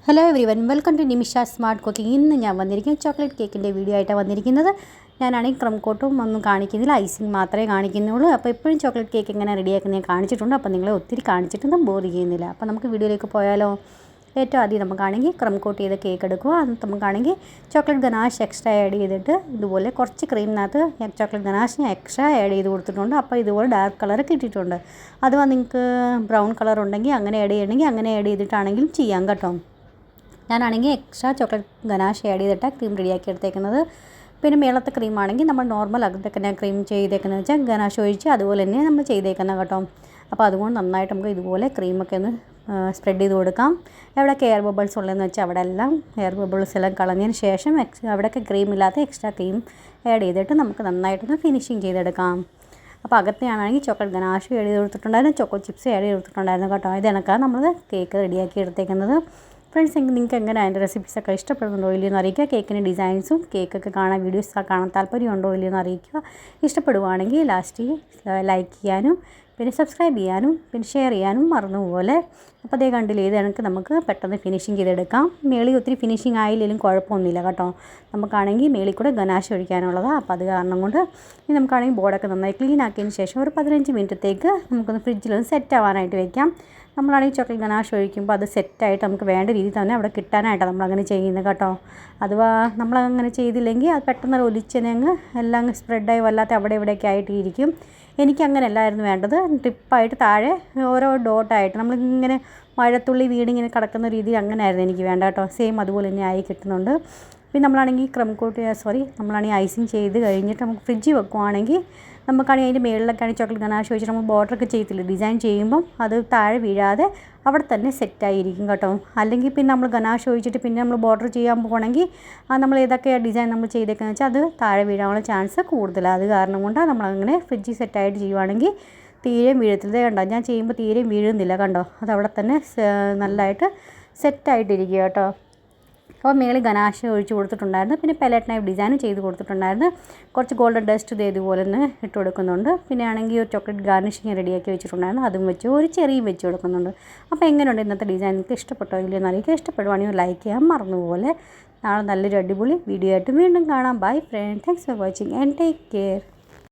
Hello everyone welcome to Nimisha smart cooking. ഇന്ന് ഞാൻ വന്നിരിക്കുന്നത് ചോക്ലേറ്റ് കേക്കിൻ്റെ വീഡിയോ ആയിട്ടാണ് വന്നിരിക്കുന്നത്. ഞാനാണെങ്കിൽ ക്രം കോട്ടും ഒന്നും കാണിക്കുന്നില്ല, ഐസിങ് മാത്രമേ കാണിക്കുന്നുള്ളൂ. അപ്പോൾ എപ്പോഴും ചോക്ലേറ്റ് കേക്ക് എങ്ങനെ റെഡിയാക്കുന്നത് ഞാൻ കാണിച്ചിട്ടുണ്ട്. അപ്പോൾ നിങ്ങളെ ഒത്തിരി കാണിച്ചിട്ടൊന്നും ബോർ ചെയ്യുന്നില്ല. അപ്പോൾ നമുക്ക് വീഡിയോയിലേക്ക് പോയാലോ. ഏറ്റവും ആദ്യം നമുക്കാണെങ്കിൽ ക്രം കോട്ട് ചെയ്ത കേക്ക് എടുക്കുക. അത് നമുക്കാണെങ്കിൽ ചോക്ലേറ്റ് ഗനാഷ് എക്സ്ട്രാ ആഡ് ചെയ്തിട്ട് ഇതുപോലെ കുറച്ച് ക്രീമിനകത്ത് ചോക്ലേറ്റ് ഗനാഷിന് എക്സ്ട്രാ ആഡ് ചെയ്ത് കൊടുത്തിട്ടുണ്ട്. അപ്പോൾ ഇതുപോലെ ഡാർക്ക് കളർ കിട്ടിയിട്ടുണ്ട്. അഥവാ നിങ്ങൾക്ക് ബ്രൗൺ കളർ ഉണ്ടെങ്കിൽ അങ്ങനെ ആഡ് ചെയ്യണമെങ്കിൽ അങ്ങനെ ആഡ് ചെയ്തിട്ടാണെങ്കിലും ചെയ്യാം കേട്ടോ. ഞാനാണെങ്കിൽ എക്സ്ട്രാ ചോക്ലേറ്റ് ഗനാഷ് ആഡ് ചെയ്തിട്ടാണ് ക്രീം റെഡിയാക്കി എടുത്തേക്കുന്നത്. പിന്നെ മേളത്തെ ക്രീമാണെങ്കിൽ നമ്മൾ നോർമൽ അകത്തൊക്കെ ക്രീം ചെയ്തേക്കുന്നത് വെച്ചാൽ ഗനാഷ് ഒഴിച്ച് അതുപോലെ തന്നെ നമ്മൾ ചെയ്തേക്കുന്നത് കേട്ടോ. അപ്പോൾ അതുകൊണ്ട് നന്നായിട്ട് നമുക്ക് ഇതുപോലെ ക്രീമൊക്കെ ഒന്ന് സ്പ്രെഡ് ചെയ്ത് കൊടുക്കാം. എവിടെയൊക്കെ എയർ ബബിൾസ് ഉള്ളതെന്ന് വെച്ചാൽ അവിടെ എല്ലാം എയർ ബബിൾസ് എല്ലാം കളഞ്ഞതിന് ശേഷം അവിടെയൊക്കെ ക്രീം ഇല്ലാത്ത എക്സ്ട്രാ ക്രീം ആഡ് ചെയ്തിട്ട് നമുക്ക് നന്നായിട്ടൊന്ന് ഫിനിഷിങ് ചെയ്തെടുക്കാം. അപ്പോൾ അകത്തെയാണെങ്കിൽ ചോക്ലേറ്റ് ഗനാഷ് ആഡ് ചെയ്ത് കൊടുത്തിട്ടുണ്ടായിരുന്നു, ചോക്കോ ചിപ്സ് ആഡ് ചെയ്ത് കൊടുത്തിട്ടുണ്ടായിരുന്നു കേട്ടോ. ഇത് കണക്കാണ് നമ്മൾ കേക്ക് റെഡിയാക്കി എടുത്തേക്കുന്നത്. ഫ്രണ്ട്സ്, നിങ്ങൾക്ക് എങ്ങനെ അതിൻ്റെ റെസിപ്പീസൊക്കെ ഇഷ്ടപ്പെടുന്നുണ്ടോ ഇല്ലയെന്ന് അറിയിക്കുക. കേക്കിൻ്റെ ഡിസൈൻസും കേക്കൊക്കെ കാണാൻ വീഡിയോസ് കാണാൻ താല്പര്യമുണ്ടോ ഇല്ലയെന്ന് അറിയിക്കുക. ഇഷ്ടപ്പെടുവാണെങ്കിൽ ലാസ്റ്റ് ലൈക്ക് ചെയ്യാനും പിന്നെ സബ്സ്ക്രൈബ് ചെയ്യാനും പിന്നെ ഷെയർ ചെയ്യാനും മറന്നുപോലെ. അപ്പോൾ അതേ കണ്ടില്ലേ, ഇത് കണക്ക് നമുക്ക് പെട്ടെന്ന് ഫിനിഷിങ് ചെയ്തെടുക്കാം. മേളിൽ ഒത്തിരി ഫിനിഷിങ് ആയില്ലെങ്കിലും കുഴപ്പമൊന്നുമില്ല കേട്ടോ. നമുക്കാണെങ്കിൽ മേളിൽ കൂടെ ഗനാഷ് ഒഴിക്കാനുള്ളതാണ്. അപ്പോൾ അത് കാരണം കൊണ്ട് ഇനി നമുക്കാണെങ്കിൽ ബോർഡൊക്കെ നന്നായി ക്ലീൻ ആക്കിയതിന് ശേഷം ഒരു 15 മിനിറ്റത്തേക്ക് നമുക്കൊന്ന് ഫ്രിഡ്ജിലൊന്ന് സെറ്റ് ആവാനായിട്ട് വയ്ക്കാം. നമ്മളാണെങ്കിൽ ചോക്ലേറ്റ് ഗനാഷ് ഒഴിക്കുമ്പോൾ അത് സെറ്റായിട്ട് നമുക്ക് വേണ്ട രീതിയിൽ തന്നെ അവിടെ കിട്ടാനായിട്ടാണ് നമ്മളങ്ങനെ ചെയ്യുന്നത് കേട്ടോ. അഥവാ നമ്മളങ്ങനെ ചെയ്തില്ലെങ്കിൽ അത് പെട്ടെന്ന് ഒലിച്ചനെ അങ്ങ് എല്ലാം അങ്ങ് സ്പ്രെഡായി വല്ലാത്ത അവിടെ ഇവിടെയൊക്കെ ആയിട്ട് ഇരിക്കും. എനിക്കങ്ങനെ അല്ലായിരുന്നു വേണ്ടത്. ട്രിപ്പായിട്ട് താഴെ ഓരോ ഡോട്ടായിട്ട് നമ്മളിങ്ങനെ മഴത്തുള്ളി വീടിങ്ങനെ കിടക്കുന്ന രീതിയിൽ അങ്ങനെയായിരുന്നു എനിക്ക് വേണ്ട കേട്ടോ. സെയിം അതുപോലെ തന്നെ ആയി കിട്ടുന്നുണ്ട്. പിന്നെ നമ്മളാണെങ്കിൽ നമ്മളാണെങ്കിൽ ഐസിങ് ചെയ്ത് കഴിഞ്ഞിട്ട് നമുക്ക് ഫ്രിഡ്ജിൽ വെക്കുവാണെങ്കിൽ നമുക്കാണെങ്കിൽ അതിൻ്റെ മേളിലൊക്കെയാണെങ്കിൽ ചോക്ലേറ്റ് ഗനാഷ് വെച്ചിട്ട് നമ്മൾ ബോർഡറൊക്കെ ചെയ്യത്തില്ല, ഡിസൈൻ ചെയ്യുമ്പം അത് താഴെ വീഴാതെ അവിടെ തന്നെ സെറ്റായിരിക്കും കേട്ടോ. അല്ലെങ്കിൽ പിന്നെ നമ്മൾ ഗനാഷ് ഒഴിച്ചിട്ട് പിന്നെ നമ്മൾ ബോർഡർ ചെയ്യാൻ പോകണമെങ്കിൽ നമ്മൾ ഏതൊക്കെ ഡിസൈൻ നമ്മൾ ചെയ്തേക്കെന്ന് വെച്ചാൽ അത് താഴെ വീഴാനുള്ള ചാൻസ് കൂടുതലാണ്. അത് കാരണം കൊണ്ടാണ് നമ്മളങ്ങനെ ഫ്രിഡ്ജിൽ സെറ്റായിട്ട് ചെയ്യുവാണെങ്കിൽ തീരെയും വീഴത്തില്ല. കണ്ടോ, ഞാൻ ചെയ്യുമ്പോൾ തീരെയും വീഴുന്നില്ല കണ്ടോ. അതവിടെ തന്നെ നല്ലതായിട്ട് സെറ്റായിട്ടിരിക്കുക കേട്ടോ. അപ്പോൾ മേളിൽ ഗനാഷ് ഒഴിച്ച് കൊടുത്തിട്ടുണ്ടായിരുന്നു. പിന്നെ പെലറ്റ് നൈഫ് ഡിസൈനും ചെയ്ത് കൊടുത്തിട്ടുണ്ടായിരുന്നു. കുറച്ച് ഗോൾഡൻ ഡസ്റ്റ് ഇതുപോലെ തന്നെ ഇട്ട് കൊടുക്കുന്നുണ്ട്. പിന്നെ ആണെങ്കിൽ ഒരു ചോക്ലേറ്റ് ഗാർണിഷിങ് റെഡിയാക്കി വെച്ചിട്ടുണ്ടായിരുന്നു, അതും വെച്ച് ഒരു ചെറിയും വെച്ച് കൊടുക്കുന്നുണ്ട്. അപ്പോൾ എങ്ങനെയുണ്ട് ഇന്നത്തെ ഡിസൈൻ? നിങ്ങൾക്ക് ഇഷ്ടപ്പെട്ടോ ഇല്ലയെന്ന് അറിയിക്കുക. ഇഷ്ടപ്പെടുവാണെങ്കിൽ ലൈക്ക് ചെയ്യാൻ മറന്നുപോലെ. നാളെ നല്ലൊരു അടിപൊളി വീഡിയോ ആയിട്ട് വീണ്ടും കാണാം. Bye friend, thanks for watching and take care.